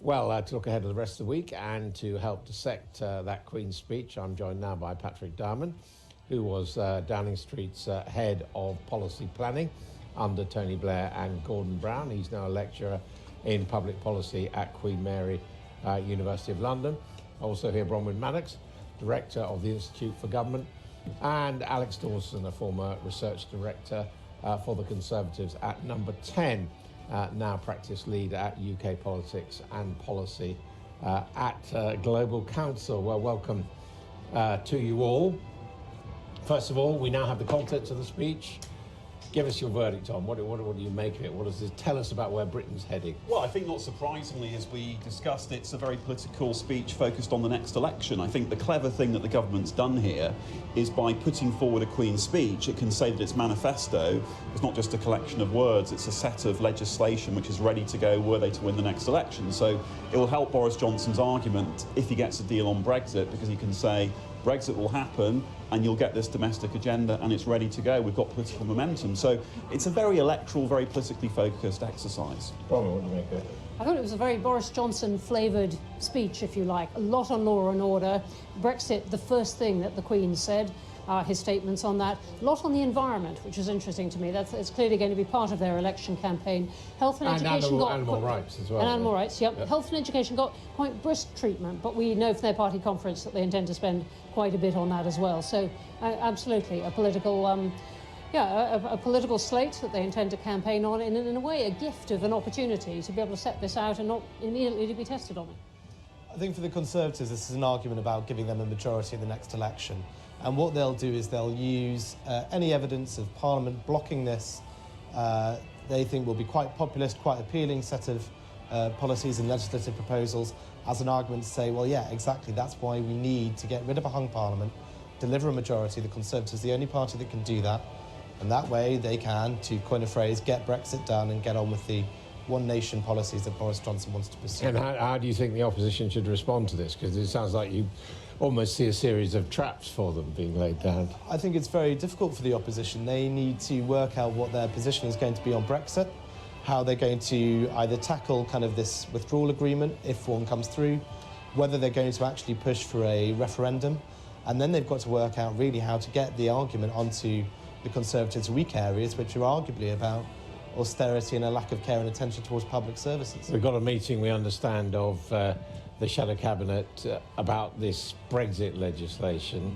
Well, to look ahead to the rest of the week and to help dissect that Queen's speech, I'm joined now by Patrick Diamond, who was Downing Street's head of policy planning under Tony Blair and Gordon Brown. He's now a lecturer in public policy at Queen Mary University of London. Also here, Bronwen Maddox, director of the Institute for Government, and Alex Dawson, a former research director for the Conservatives at Number 10. Now practice lead at UK politics and policy at Global Council. Well, welcome to you all. First of all, we now have the contents of the speech. Give us your verdict on what do you make of it? What does it tell us about where Britain's heading? Well, I think not surprisingly, as we discussed, it's a very political speech focused on the next election. I think the clever thing that the government's done here is by putting forward a Queen's speech, it can say that its manifesto is not just a collection of words, it's a set of legislation which is ready to go were they to win the next election. So it will help Boris Johnson's argument if he gets a deal on Brexit, because he can say Brexit will happen and you'll get this domestic agenda and it's ready to go. We've got political momentum. So it's a very electoral, very politically focused exercise. Bronwen, what do you make of it? I thought it was a very Boris Johnson flavoured speech, if you like. A lot on law and order. Brexit, the first thing that the Queen said, his statements on that. A lot on the environment, which is interesting to me. It's clearly going to be part of their election campaign. Health and education got animal rights as well. And animal rights, yep. Health and education got quite brisk treatment, but we know from their party conference that they intend to spend quite a bit on that as well. So absolutely a political, a political slate that they intend to campaign on, and in a way a gift of an opportunity to be able to set this out and not immediately to be tested on it. I think for the Conservatives this is an argument about giving them a majority in the next election. And what they'll do is they'll use any evidence of Parliament blocking this. They think will be quite populist, quite appealing set of policies and legislative proposals as an argument to say, well, yeah, exactly, that's why we need to get rid of a hung Parliament, deliver a majority. The Conservatives are the only party that can do that. And that way they can, to coin a phrase, get Brexit done and get on with the one nation policies that Boris Johnson wants to pursue. And how do you think the opposition should respond to this? Because it sounds like you almost see a series of traps for them being laid down. I think it's very difficult for the opposition. They need to work out what their position is going to be on Brexit, how they're going to either tackle kind of this withdrawal agreement if one comes through, whether they're going to actually push for a referendum, and then they've got to work out really how to get the argument onto the Conservatives' weak areas, which are arguably about austerity and a lack of care and attention towards public services. We've got a meeting, we understand, of the Shadow Cabinet about this Brexit legislation.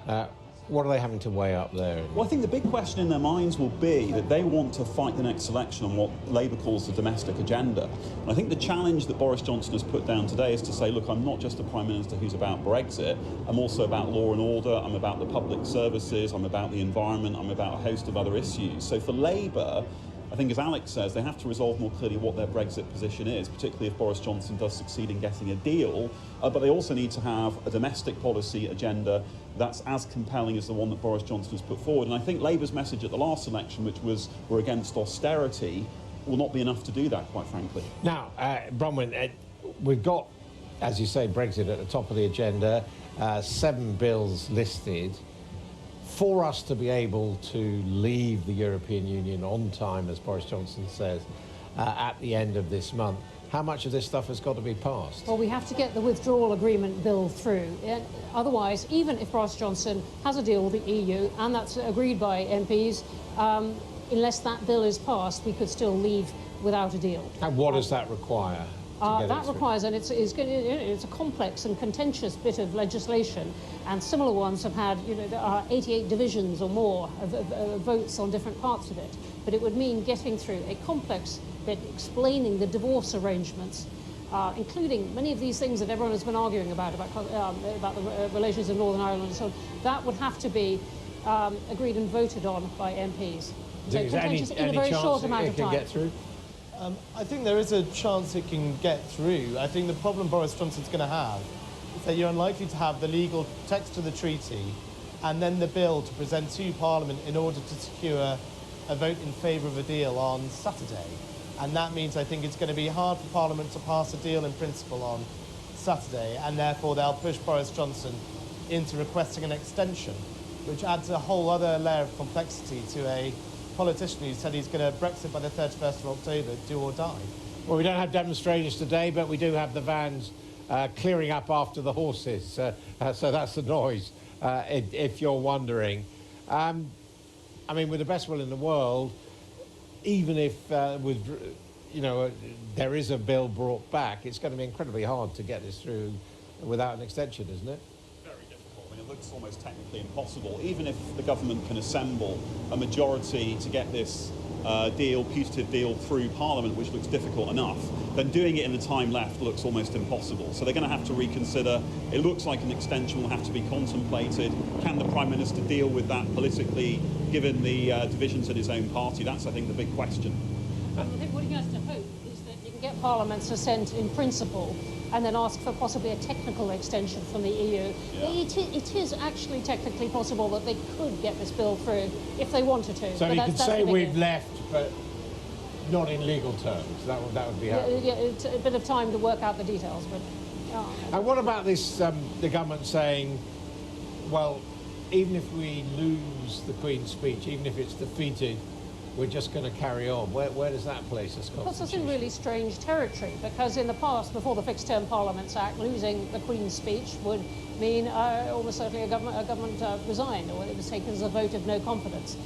What are they having to weigh up there? Well, I think the big question in their minds will be that they want to fight the next election on what Labour calls the domestic agenda. And I think the challenge that Boris Johnson has put down today is to say, look, I'm not just a Prime Minister who's about Brexit, I'm also about law and order, I'm about the public services, I'm about the environment, I'm about a host of other issues. So for Labour, I think, as Alex says, they have to resolve more clearly what their Brexit position is, particularly if Boris Johnson does succeed in getting a deal. But they also need to have a domestic policy agenda that's as compelling as the one that Boris Johnson has put forward. And I think Labour's message at the last election, which was we're against austerity, will not be enough to do that, quite frankly. Now, Bronwen, we've got, as you say, Brexit at the top of the agenda, 7 bills listed. For us to be able to leave the European Union on time, as Boris Johnson says, at the end of this month, how much of this stuff has got to be passed? Well, we have to get the withdrawal agreement bill through. Otherwise, even if Boris Johnson has a deal with the EU, and that's agreed by MPs, unless that bill is passed, we could still leave without a deal. And what does that require? That requires, and it's a complex and contentious bit of legislation, and similar ones have had, there are 88 divisions or more of votes on different parts of it. But it would mean getting through a complex bit explaining the divorce arrangements, including many of these things that everyone has been arguing about the relations in Northern Ireland and so on. That would have to be agreed and voted on by MPs. So contentious in a very short amount of time. Get through? I think there is a chance it can get through. I think the problem Boris Johnson's going to have is that you're unlikely to have the legal text of the treaty and then the bill to present to Parliament in order to secure a vote in favour of a deal on Saturday. And that means I think it's going to be hard for Parliament to pass a deal in principle on Saturday, and therefore they'll push Boris Johnson into requesting an extension, which adds a whole other layer of complexity to a politician who said he's going to Brexit by the 31st of October, do or die. Well, we don't have demonstrators today, but we do have the vans clearing up after the horses. So that's the noise, if you're wondering. I mean, with the best will in the world, even if there is a bill brought back, it's going to be incredibly hard to get this through without an extension, isn't it? Very difficult. I mean, it looks almost technically impossible. Even if the government can assemble a majority to get this putative deal through Parliament, which looks difficult enough, then doing it in the time left looks almost impossible. So they're going to have to reconsider. It looks like an extension will have to be contemplated. Can the Prime Minister deal with that politically, given the divisions in his own party? That's, I think, the big question. I think what he has to hope is that you can get Parliament's assent in principle and then ask for possibly a technical extension from the EU. Yeah. It is actually technically possible that they could get this bill through if they wanted to. So but you that's could say the we've thing. left, but not in legal terms. That would be how. Yeah, it's a bit of time to work out the details, but. And what about this? The government saying, well, even if we lose the Queen's speech, even if it's defeated, we're just going to carry on. Where does that place us? Puts us in really strange territory, because in the past, before the Fixed Term Parliaments Act, losing the Queen's speech would mean almost certainly a government resigned, or it was taken as a vote of no confidence.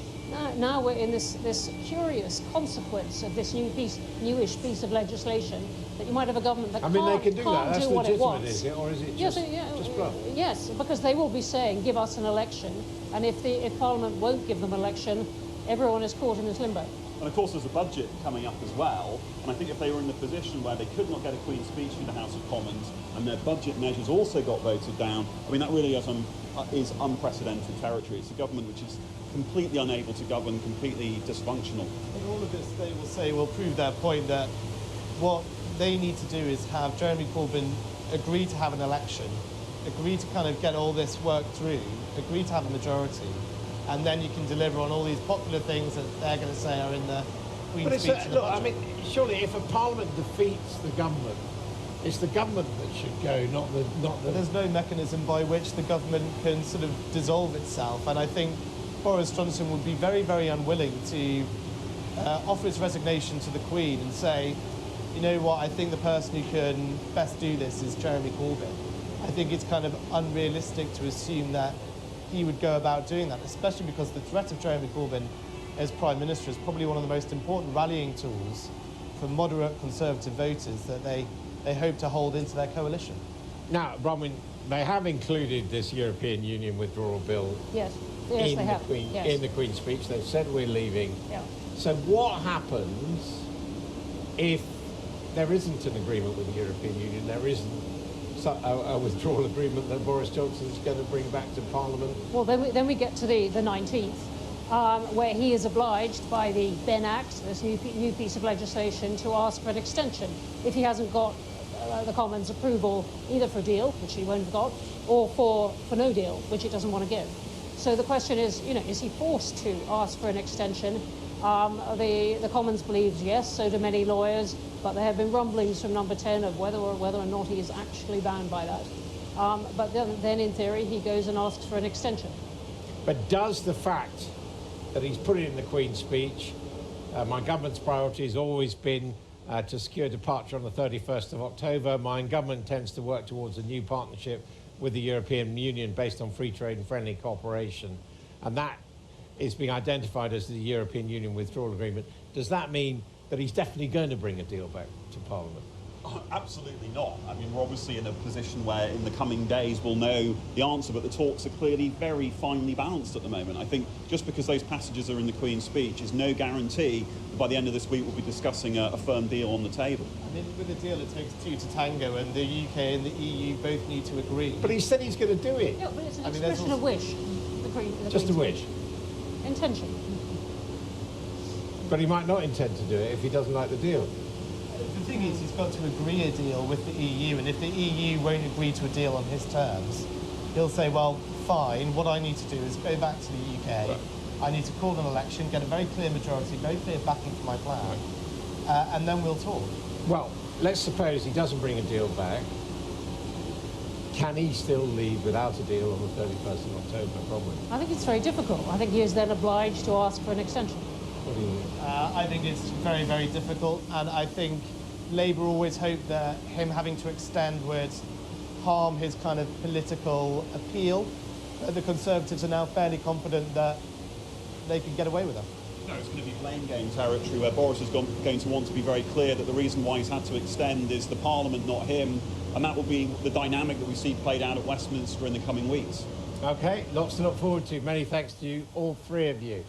Now we're in this curious consequence of this newish piece of legislation that you might have a government that they can do that. That's what it legitimate, wants. is it, or is it Yes, just bluff? yes, because they will be saying, give us an election, and if Parliament won't give them an election, everyone is caught in this limbo. And of course there's a budget coming up as well, and I think if they were in the position where they could not get a Queen's speech through the House of Commons and their budget measures also got voted down, I mean that really is unprecedented territory. It's a government which is completely unable to govern, completely dysfunctional. In all of this, they will say, will prove their point that what they need to do is have Jeremy Corbyn agree to have an election, agree to kind of get all this work through, agree to have a majority, and then you can deliver on all these popular things that they're going to say are in the Queen's speech. Look, I mean, surely if a Parliament defeats the government, it's the government that should go, not the. But there's no mechanism by which the government can sort of dissolve itself, and I think Boris Johnson would be very, very unwilling to offer his resignation to the Queen and say, you know what, I think the person who can best do this is Jeremy Corbyn. I think it's kind of unrealistic to assume that he would go about doing that, especially because the threat of Jeremy Corbyn as Prime Minister is probably one of the most important rallying tools for moderate Conservative voters that they hope to hold into their coalition. Now, Bronwen, they have included this European Union withdrawal bill Yes, they have. in the Queen's speech. They've said we're leaving. Yeah. So what happens if there isn't an agreement with the European Union, there isn't a withdrawal agreement that Boris Johnson's going to bring back to Parliament? Well, then we get to the 19th, where he is obliged by the Ben Act, this new piece of legislation, to ask for an extension if he hasn't got the Commons' approval either for a deal, which he won't have got, or for no deal, which he doesn't want to give. So the question is, is he forced to ask for an extension? The Commons believes yes, so do many lawyers, but there have been rumblings from Number 10 of whether or not he is actually bound by that. But then, in theory, he goes and asks for an extension. But does the fact that he's put it in the Queen's speech, my government's priority has always been to secure departure on the 31st of October. My government intends to work towards a new partnership with the European Union based on free trade and friendly cooperation. And that is being identified as the European Union withdrawal agreement. Does that mean that he's definitely going to bring a deal back to Parliament? Oh, absolutely not. I mean, we're obviously in a position where in the coming days we'll know the answer, but the talks are clearly very finely balanced at the moment. I think just because those passages are in the Queen's speech is no guarantee that by the end of this week we'll be discussing a firm deal on the table. I mean, with a deal it takes two to tango, and the UK and the EU both need to agree. But he said he's going to do it. Yeah, but it's an I mean, expression of wish. Just a wish. Intention. But he might not intend to do it if he doesn't like the deal. The thing is, he's got to agree a deal with the EU, and if the EU won't agree to a deal on his terms, he'll say, well, fine, what I need to do is go back to the UK, right. I need to call an election, get a very clear majority, very clear backing for my plan, right. And then we'll talk. Well, let's suppose he doesn't bring a deal back. Can he still leave without a deal on the 31st of October, probably? I think it's very difficult. I think he is then obliged to ask for an extension. What do you think? I think it's very, very difficult, and I think Labour always hoped that him having to extend would harm his kind of political appeal. The Conservatives are now fairly confident that they could get away with it. No, it's going to be blame game territory where Boris is going to want to be very clear that the reason why he's had to extend is the Parliament, not him, and that will be the dynamic that we see played out at Westminster in the coming weeks. Okay, lots to look forward to. Many thanks to you, all three of you.